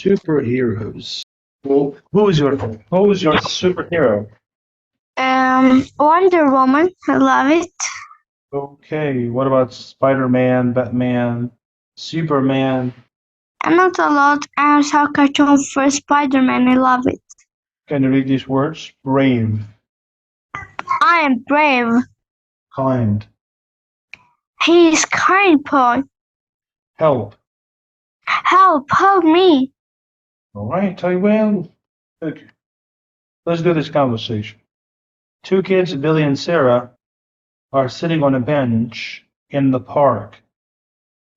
superheroes. Well, who's your superhero? Wonder Woman. I love it. Okay, what about Spider-Man, Batman, Superman? Not a lot. I saw a cartoon for Spider-Man. I love it. Can you read these words? Brave, I am brave. kind, He is kind, boy. help. Help me. All right, I will. Okay, let's do this conversation. Two kids, Billy and Sarah, are sitting on a bench in the park.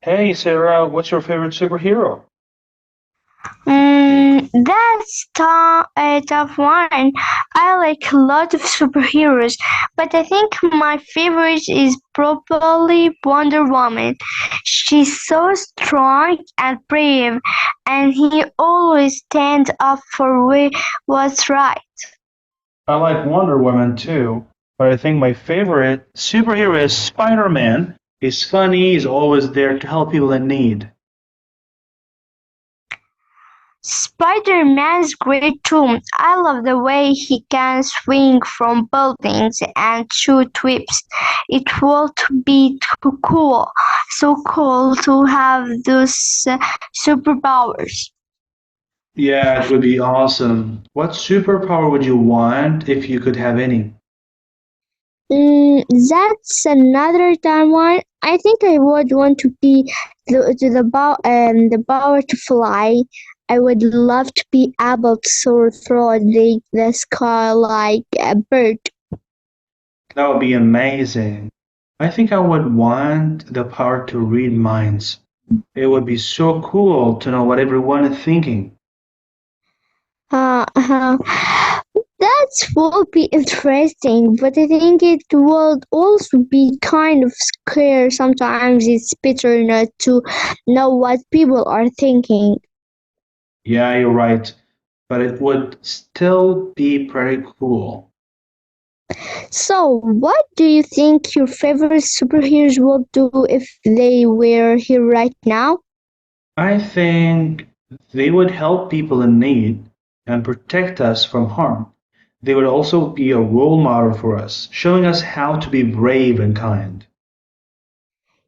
Hey, Sarah, what's your favorite superhero? That's a tough one. I like a lot of superheroes, but I think my favorite is probably Wonder Woman. She's so strong and brave, and he always stands up for what's right. I like Wonder Woman too, but I think my favorite superhero is Spider-Man. He's funny, he's always there to help people in need. Spider-Man's great too. I love the way he can swing from buildings and shoot whips. It would be so cool to have those superpowers. Yeah, it would be awesome. What superpower would you want if you could have any? That's another time one. I think I would want to be the power to fly. I would love to be able to soar through the sky like a bird. That would be amazing. I think I would want the power to read minds. It would be so cool to know what everyone is thinking. Uh, uh, that will be interesting, but I think it would also be kind of scary. Sometimes it's better not to know what people are thinking. Yeah, you're right. But it would still be pretty cool. So, what do you think your favorite superheroes would do if they were here right now? I think they would help people in need and protect us from harm. They would also be a role model for us, showing us how to be brave and kind.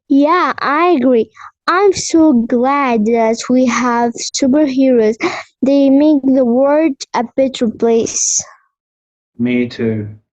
Yeah, I agree. I'm so glad that we have superheroes. They make the world a better place. Me too.